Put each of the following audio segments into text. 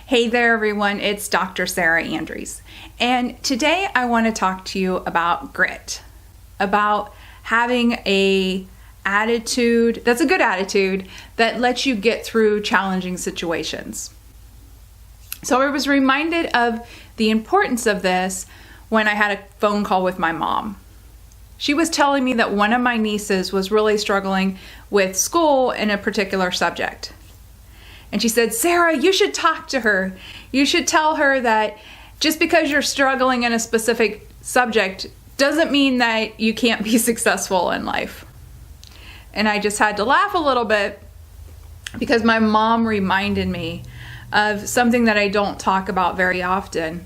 Hey there everyone, it's Dr. Sarah Andreas, and today I want to talk to you about grit, about having a attitude that's a good attitude that lets you get through challenging situations. So I was reminded of the importance of this when I had a phone call with my mom. She was telling me that one of my nieces was really struggling with school in a particular subject. And she said, Sarah, you should talk to her. You should tell her that just because you're struggling in a specific subject doesn't mean that you can't be successful in life. And I just had to laugh a little bit because my mom reminded me of something that I don't talk about very often.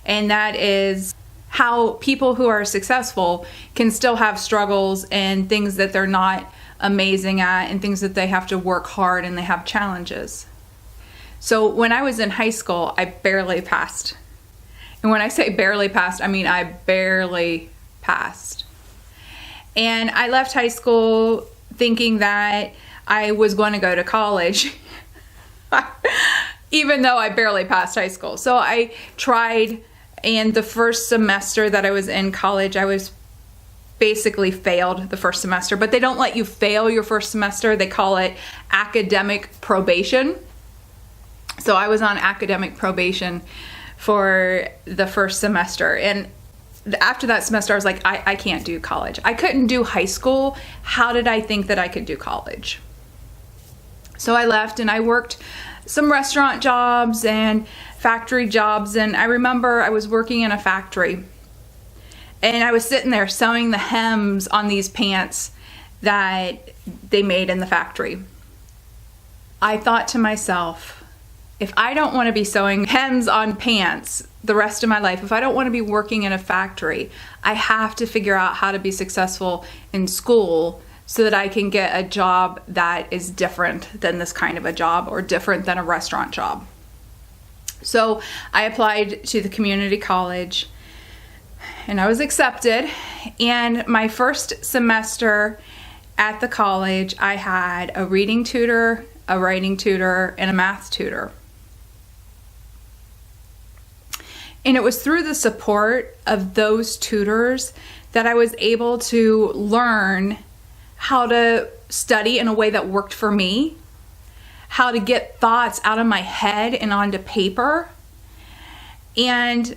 And that is how people who are successful can still have struggles and things that they're not amazing at and things that they have to work hard and they have challenges. So when I was in high school, I barely passed. And when I say barely passed, I mean I barely passed. And I left high school thinking that I was going to go to college, even though I barely passed high school. So I tried, and the first semester that I was in college, I was basically failed the first semester, but they don't let you fail your first semester. They call it academic probation. So I was on academic probation for the first semester. And after that semester, I was like, I can't do college. I couldn't do high school. How did I think that I could do college? So I left and I worked some restaurant jobs and factory jobs. And I remember I was working in a factory. And I was sitting there sewing the hems on these pants that they made in the factory. I thought to myself, if I don't want to be sewing hems on pants the rest of my life, if I don't want to be working in a factory, I have to figure out how to be successful in school so that I can get a job that is different than this kind of a job or different than a restaurant job. So I applied to the community college. And I was accepted, and my first semester at the college, I had a reading tutor, a writing tutor, and a math tutor. And it was through the support of those tutors that I was able to learn how to study in a way that worked for me, how to get thoughts out of my head and onto paper, and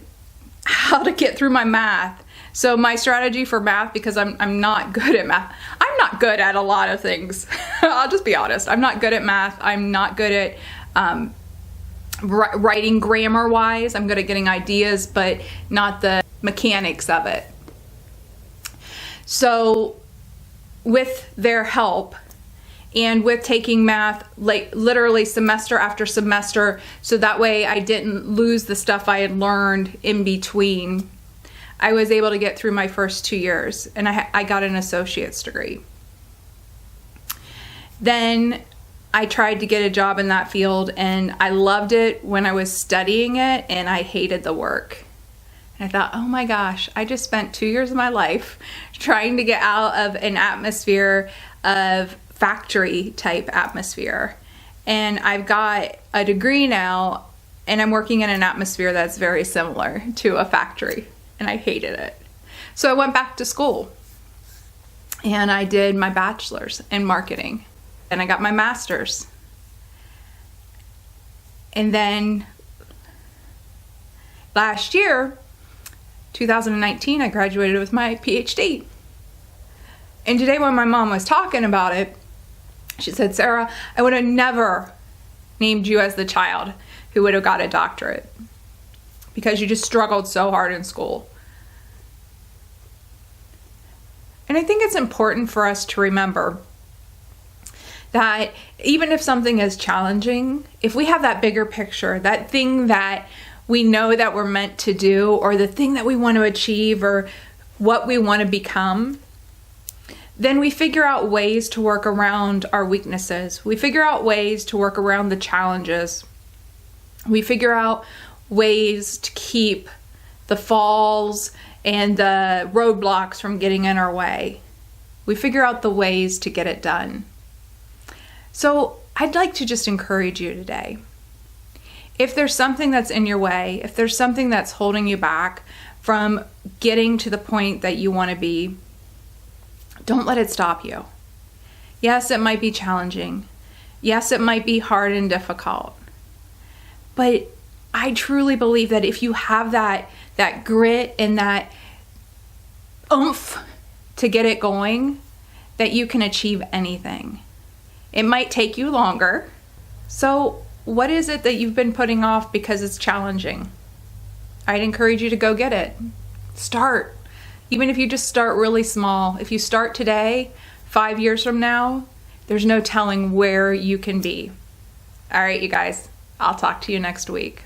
how to get through my math. So my strategy for math, because I'm not good at math. I'm not good at a lot of things. I'll just be honest. I'm not good at math. I'm not good at writing grammar wise. I'm good at getting ideas, but not the mechanics of it. So with their help, and with taking math like literally semester after semester, so that way I didn't lose the stuff I had learned in between, I was able to get through my first 2 years, and I got an associate's degree. Then I tried to get a job in that field, and I loved it when I was studying it, and I hated the work. And I thought, oh my gosh, I just spent 2 years of my life trying to get out of an atmosphere of factory type atmosphere, and I've got a degree now, and I'm working in an atmosphere that's very similar to a factory, and I hated it. So I went back to school and I did my bachelor's in marketing, and I got my master's, and then last year 2019 I graduated with my PhD. And today when my mom was talking about it, she said, Sarah, I would have never named you as the child who would have got a doctorate because you just struggled so hard in school. And I think it's important for us to remember that even if something is challenging, if we have that bigger picture, that thing that we know that we're meant to do, or the thing that we want to achieve, or what we want to become, then we figure out ways to work around our weaknesses. We figure out ways to work around the challenges. We figure out ways to keep the falls and the roadblocks from getting in our way. We figure out the ways to get it done. So I'd like to just encourage you today. If there's something that's in your way, if there's something that's holding you back from getting to the point that you want to be, don't let it stop you. Yes, it might be challenging. Yes, it might be hard and difficult. But I truly believe that if you have that grit and that oomph to get it going, that you can achieve anything. It might take you longer. So what is it that you've been putting off because it's challenging? I'd encourage you to go get it. Start. Even if you just start really small. If you start today, 5 years from now, there's no telling where you can be. All right, you guys, I'll talk to you next week.